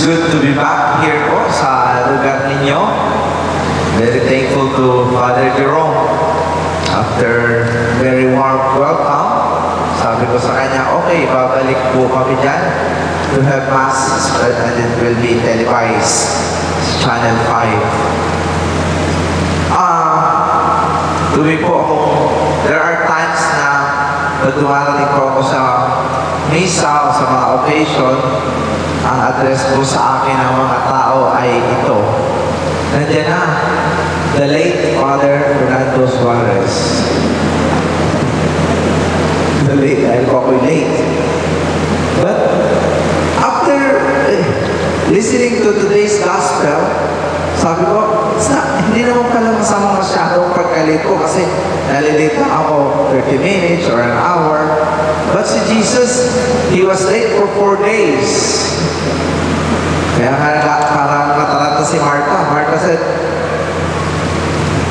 good to be back here po sa lugar ninyo. Very thankful to Father Jerome. After very warm welcome, sabi ko sa kanya, okay, babalik po kami dyan to have Mass, and it will be televised, Channel 5. Tuloy po ako, there are times na dumarating po ako sa misa o sa mga occasion, ang address po sa akin ng mga tao ay ito. Nandiyan na, the late Father Fernando Suarez. The late, dahil po ako'y late. But, after listening to today's gospel, sabi ko, hindi naman pala masama masyadong pagkalit ko kasi nalilate lang ako 30 minutes or an hour. But si Jesus, He was late for 4 days. Kaya parang mataranta si Martha. Martha said,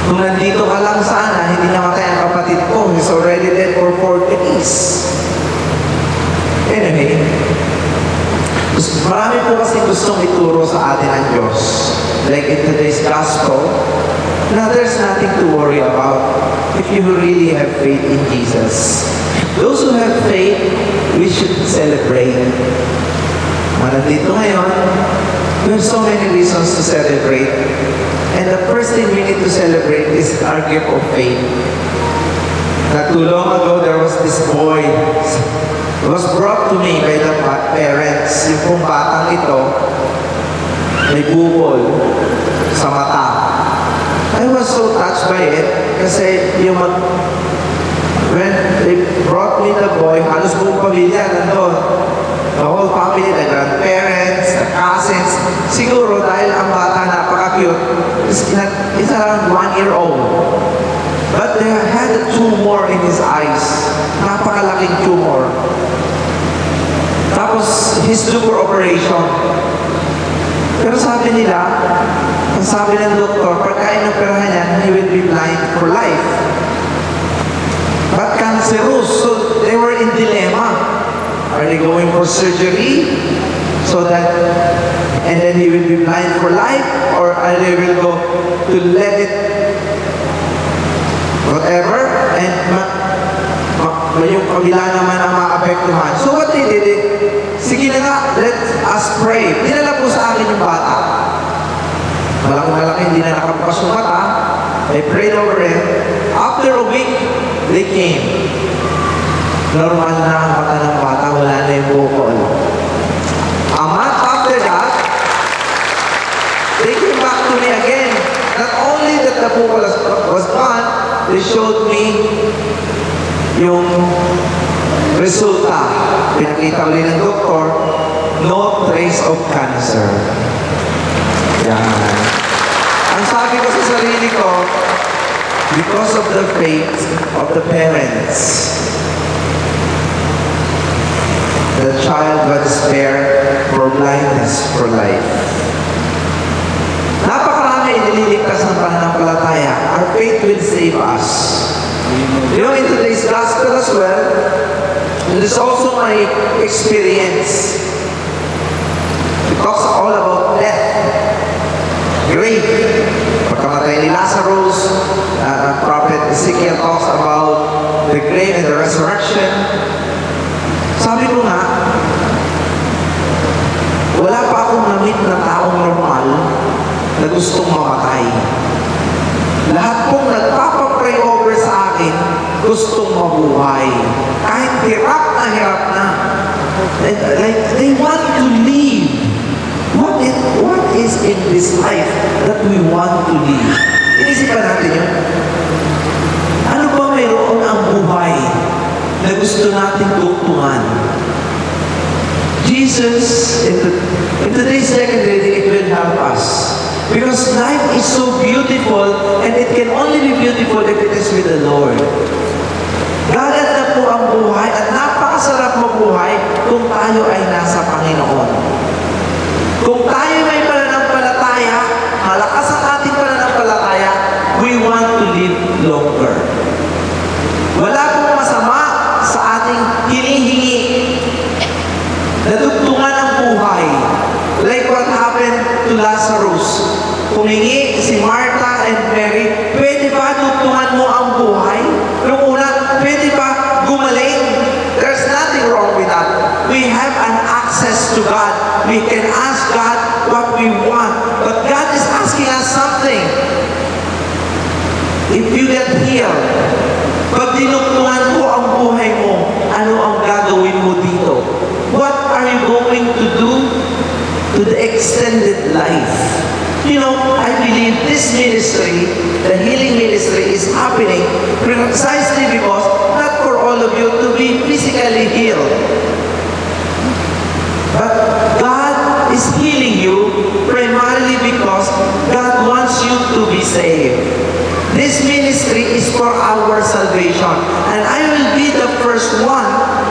kung nandito ka lang sana, hindi namatay ang kapatid ko. He's already dead for 4 days. Anyway, marami po kasi gustong ituro sa atin ang Diyos. Like in today's gospel, now there's nothing to worry about if you really have faith in Jesus. Those who have faith, we should celebrate. Nandito ngayon, we have so many reasons to celebrate. And the first thing we need to celebrate is our gift of faith. Not too long ago, there was this boy. It was brought to me by the parents. Yung pong batang ito, may bukol sa mata. I was so touched by it kasi when they brought me the boy, halos buong pamilya nandun. The whole family, the grandparents, the cousins. Siguro dahil ang bata napaka-cute, is around 1 year old. But they had a tumor in his eyes. Napakalaking tumor. Tapos, he's due for operation. Pero sabi nila, ang sabi ng doktor, pagka inoperahan niya, he will be blind for life. But cancerous, so they were in dilemma. Are they going for surgery so that, and then he will be blind for life, or are they will go to let it, whatever, and yung kabila naman ang maapektuhan. So what they did, sige na nga, let us pray. Dinala po sa akin yung bata. Malaki-malaki, hindi na nakabukas yung mata. They prayed over it. After a week, they came. Normal na ang mata ng bata, wala na yung bukol. A month after that, they came back to me again. Not only that the bukol was gone, they showed me yung resulta. Pinakita ulit ng doktor, no trace of cancer. Yan. Ang sabi ko sa sarili ko, because of the faith of the parents, the child was spared for blindness for life. Napakarami inililigtas ng pananampalataya. Our faith will save us. You know, in today's gospel as well, and this is also my experience. It talks all about death, grave. Pagkamatay ni Lazarus, Prophet Ezekiel talks about the grave and the resurrection. Sabi ko nga, wala pa akong na-meet na taong normal na gustong mamatay. Lahat pong nagpapapray over sa akin, gustong mabuhay. Kahit hirap na. Like, they want to live. What is in this life that we want to live? Inisipan natin yun. Ano ba mayroon ang buhay na gusto nating tungtungan? Jesus, in today's second reading, it will help us. Because life is so beautiful, and it can only be beautiful if it is with the Lord. Gaganda po ang buhay, at napakasarap mabuhay kung tayo ay nasa Panginoon. Kung tayo may pananampalataya, malakas ang ating pananampalataya, we want to live longer. Wala pong masama sa ating hinihingi na dugtungan ng buhay. Like what to Lazarus. Humingi si Martha and Mary, pwede ba dugtungan mo ang buhay? Yung una, pwede ba gumaling? There's nothing wrong with that. We have an access to God. We can ask God what we want. But God is asking us something. If you get healed, pag dinugtungan ko ang buhay mo, ano ang gagawin mo dito? What are you going to do to the extended life? You know, I believe this ministry, the healing ministry, is happening precisely because not for all of you to be physically healed. But God is healing you primarily because God wants you to be saved. This ministry is for our salvation. And I will be the first one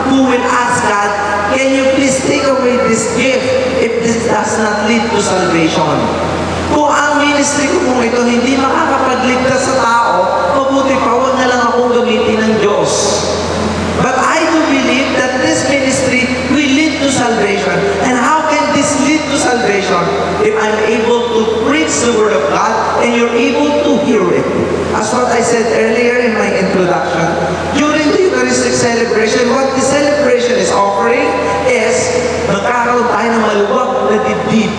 who will ask God, can you please take away this gift if this does not lead to salvation? Kung ang ministry ko kung ito hindi makakapagligtas sa tao, mabuti pa, huwag na lang akong gamitin ng Diyos. But I do believe that this ministry will lead to salvation. And how can this lead to salvation? If I'm able to preach the Word of God and you're able to hear it. As what I said earlier in my introduction, during the Eucharistic celebration, what the celebration is offering is magkakaroon tayo ng maluwag na dibdib.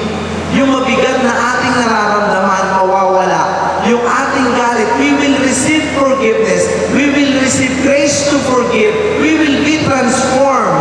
Yung mabigat na ating nararamdaman, mawawala. Yung ating galit, we will receive forgiveness. We will receive grace to forgive. We will be transformed.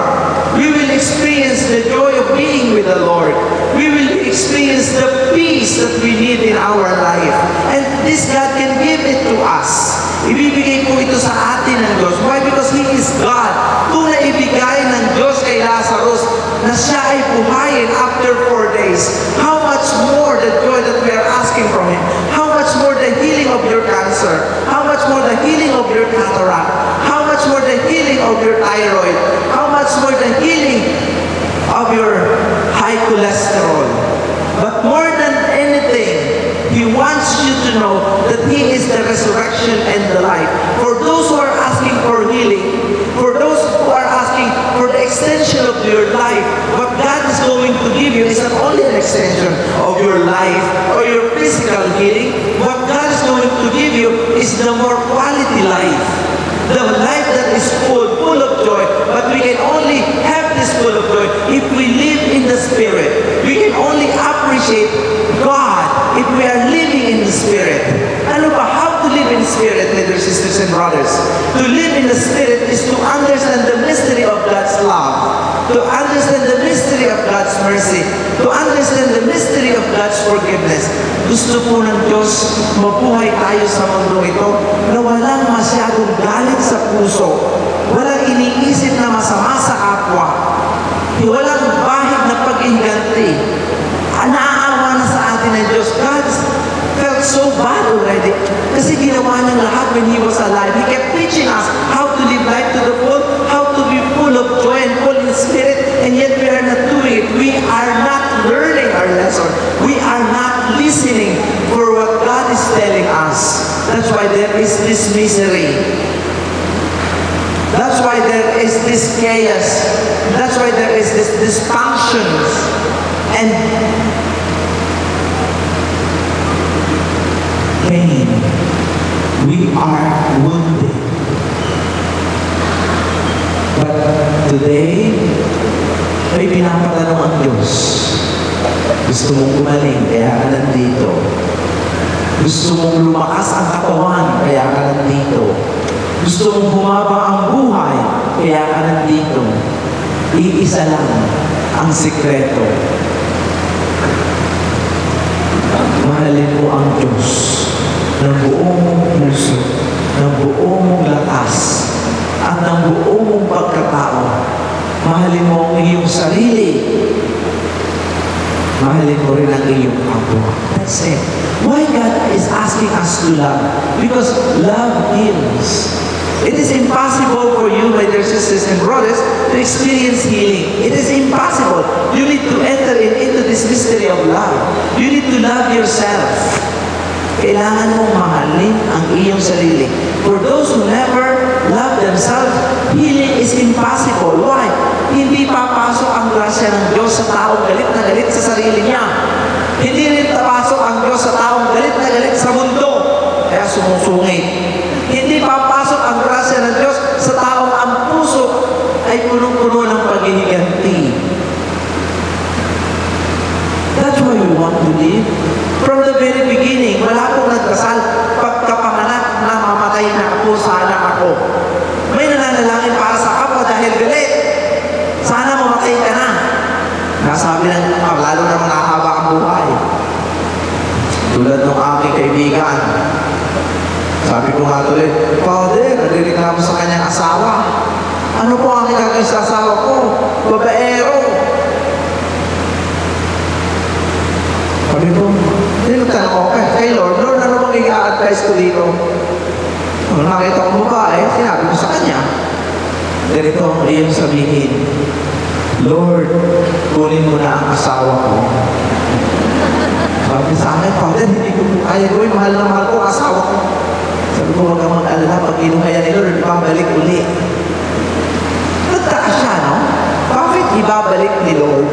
We will experience the joy of being with the Lord. We will experience the peace that we need in our life. And this God can give it to us. Ibibigay po ito sa atin ng Diyos. Why? Because He is God. Kung naibigay ng Diyos kay Lazarus na siya ay buhayin after 4 days, how much more the joy that we are asking from Him? How much more the healing of your cancer? How much more the healing of your cataract? How much more the healing of your thyroid? How much more the healing of your high cholesterol? But more than anything, He wants you to know that He is the resurrection and the life. For those who are asking for healing, for those who are asking for the extension of your life, what God is going to give you is not only an extension of your life or your physical healing. What God is going to give you is the more quality life. The life that is full of joy. But we can only have this full of joy if we live in the Spirit. We can only appreciate God if we are living in the Spirit. Ano ba? How to live in the Spirit, brothers, sisters, and brothers? To live in the Spirit is to understand the mystery of God's love, to understand the mystery of God's mercy, to understand the mystery of God's forgiveness. Gusto po ng Diyos, mabuhay tayo sa mundo ito na walang masyadong galit sa puso, walang iniisip na masama sa kapwa, walang bahid na pag-inganti. Naaawa na sa atin ng Diyos. God felt so bad already kasi ginawa niyang lahat when He was alive. He kept teaching us how to live life to the full, how to be full of joy and full in spirit, and yet we are not doing it. We are not learning our lesson. We are not listening for what God is telling us. That's why there is this misery. That's why there is this chaos. That's why there is this dysfunctions. And pain. We are wounded. But today, may pinapatanong ang Diyos. Gusto mong gumaling, kaya ka nandito. Gusto mong lumakas ang katawan, kaya ka nandito. Gusto mong humaba ang buhay, kaya ka nandito. Iisa lang ang sikreto. Mahalin mo ang Diyos ng buong mong puso, ng buong mong lakas, at ng buong mong pagkatao. Mahalin mo ang iyong sarili. Mahalin mo rin ang iyong kapwa. That's it. Why God is asking us to love? Because love heals. It is impossible for you, my dear sisters and brothers, to experience healing. It is impossible. You need to enter into this mystery of love. You need to love yourself. Kailangan mong mahalin ang iyong sarili. For those who never love themselves, healing is impossible. Why? Hindi papasok ang grasya ng Diyos sa taong galit na galit sa sarili niya. Hindi rin papasok ang Diyos sa taong galit na galit sa mundo, kaya sumusungit. Hindi papasok ang grasya ng Diyos sa taong ang puso ay punong-puno ng paghihiganti. That's why we want to live. From the very beginning, wala akong nagkasal. Pagkapanganak, namamatay na ako, sana ako. May nananalangin para sa kapwa dahil galit. Sana mamatay ka na. Nasabi ng lalo na mahaba ang buhay. Tulad ng aking kaibigan. Sabi ko nga tuloy, Father, nagreklamo sa kanyang asawa. Ano po ang gagawin sa asawa ko? Babaero. Sabi ko, tinagtanong ko, kay Lord, ano bang i-advise ko dito? Kung nakita ko babae, sinabi ko sa kanya, ganito ang iyong sabihin, Lord, kunin mo na ang asawa ko. Sabi sa akin, Father, hindi ko kaya gawin, mahal na mahal ko ang asawa ko. Sabi ko, huwag kang mag-alala, pag kinuhaya ni Lord, ibabalik uli. Nagtaka siya, no? Bakit ibabalik ni Lord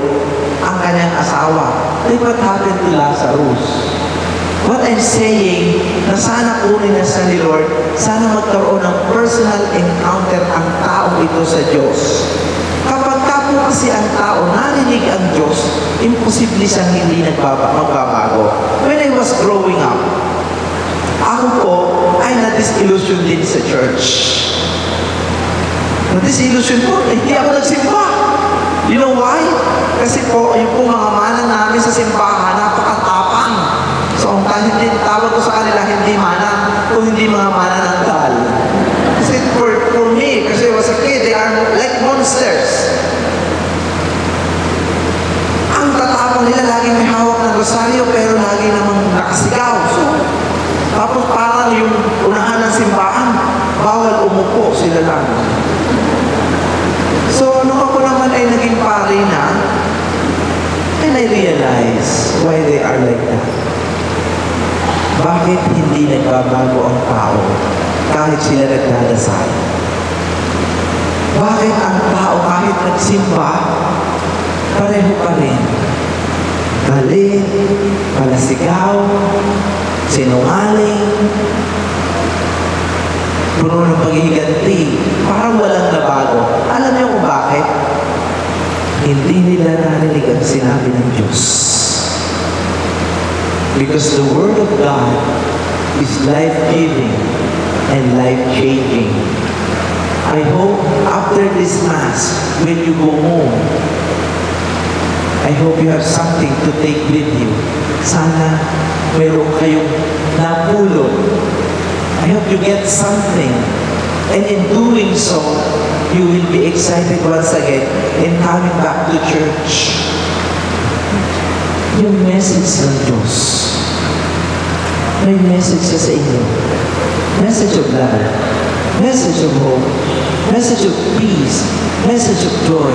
ang kanyang asawa? Like what happened to Lazarus? What I'm saying, na sana kunin na sa ni Lord, sana magkaroon ng personal encounter ang tao ito sa Diyos. Kapag po kasi ang tao, narinig ang Diyos, imposible siyang hindi magbabago. When I was growing up, ako po ay na-disillusion din sa church. Na-disillusion po, hindi ako nagsimba. You know why? Kasi po, yung po mga mana namin sa simbahan, napakatapang. So, ang tawag ko sa kanila, hindi mana, kung hindi mga mana ng dal. Kasi for me, kasi I was a kid, they are like monsters. Ang tatapang nila, lagi may hawak ng rosaryo, pero lagi namang nakasigaw. So, tapos parang yung unahan ng simbahan, bawal umupo, sila lang. So, nung ako naman ay naging pari na, and I realize why they are like that. Bakit hindi nagbabago ang tao kahit sila nagdadasal? Bakit ang tao kahit nagsimba, pareho pa rin? Galit, palasigaw, sinungaling, puno ng paghihiganti, parang walang nabago. Alam niyo kung bakit? Hindi nila narinig ang sinabi ng Diyos. Because the Word of God is life-giving and life-changing. I hope after this Mass, when you go home, I hope you have something to take with you. Sana meron kayong napulot. I hope you get something. And in doing so, you will be excited once again in coming back to church. Yung message ng Diyos, may message siya sa inyo. Message of love, message of hope, message of peace, message of joy.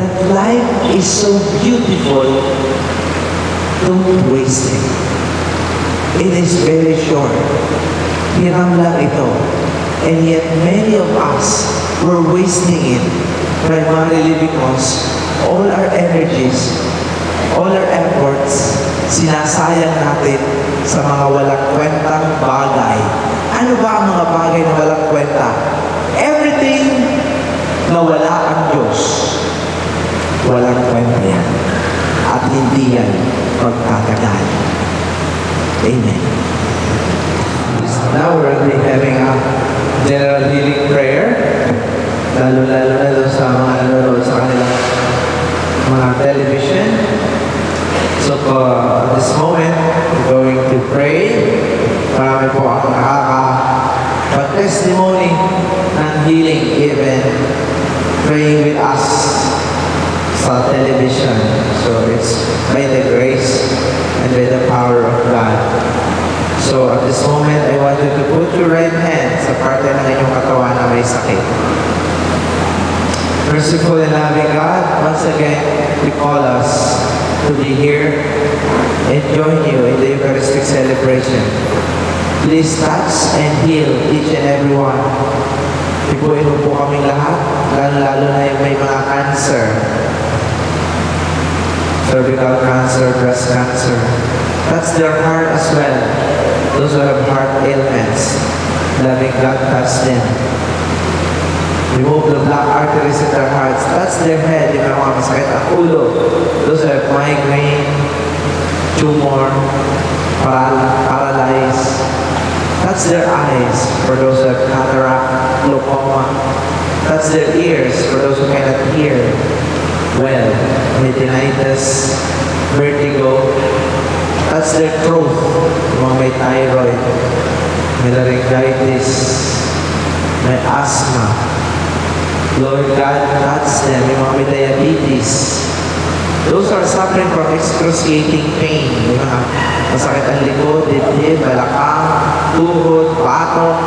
That life is so beautiful, don't waste it. It is very short. Hiram lang ito. And yet many of us were wasting it primarily because all our energies, all our efforts, sinasayang natin sa mga walang kwentang bagay. Ano ba ang mga bagay na walang kwenta? Everything na wala ang Diyos, walang kwenta yan. At hindi yan magtatagal. Amen. Now we're going to be having a general healing prayer. Lalo-lalo na doon sa mga nanonood sa kanilang mga television. So at this moment, we're going to pray. Marami po ang nakaka-testimony ng healing even praying with us sa television. So it's by the grace and by the power of God. So at this moment, I want you to put your right hand sa parte ng inyong katawan na may sakit. Merciful and loving God, once again, we call us to be here and join you in the Eucharistic celebration. Please touch and heal each and every one. Ipuin mo po kaming lahat, lalo na yung may mga cancer. cervical cancer, breast cancer. Touch their heart as well. Those who have heart ailments, loving God, touch them. Remove the black arteries in their hearts. Touch their head, yung mga masakit ang ulo. Those who have migraine, tumor, paralyzed. Touch their eyes for those who have cataract, glaucoma. Touch their ears for those who cannot hear well, may tinnitus, vertigo. Touch their throat, yung mga may thyroid, may laryngitis, may asthma. Lord God, touch them, yung mga may diabetes. Those are suffering from excruciating pain. Yung mga masakit ang likod, dibdib, balakang, tuhod, batok,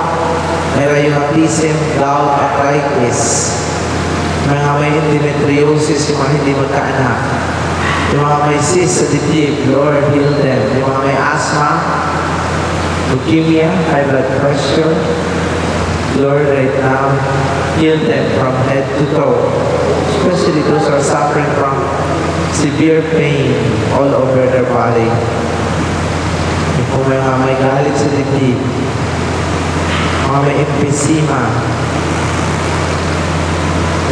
may rheumatism, gout, arthritis. Mga may endometriosis, yung mga hindi magkaanak. Yung mga may cyst sa dibdib, Lord, heal them. Yung mga may asthma, leukemia, high blood pressure, Lord, right now, heal them from head to toe. Especially those who are suffering from severe pain all over their body. Kung may galit sa dibdib, mga may emphysema,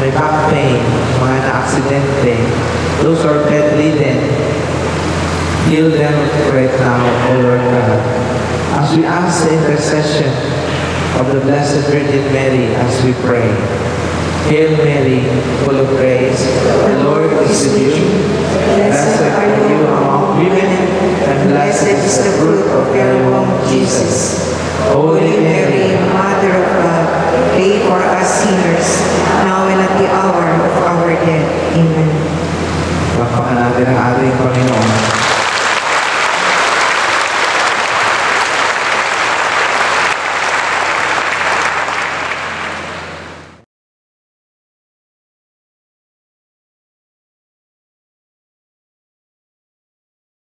may back pain, mga na-aksidente, those who are bedridden, heal them right now, O Lord God. As we ask the intercession of the Blessed Virgin Mary as we pray. Hail Mary, full of grace, the Lord is with you. Blessed are you among women, and blessed is the fruit of your womb, Jesus. Holy Mary, Mother of God, pray for us sinners, now and at the hour of our death. Amen. Bakpakan natin ang ating Panginoon.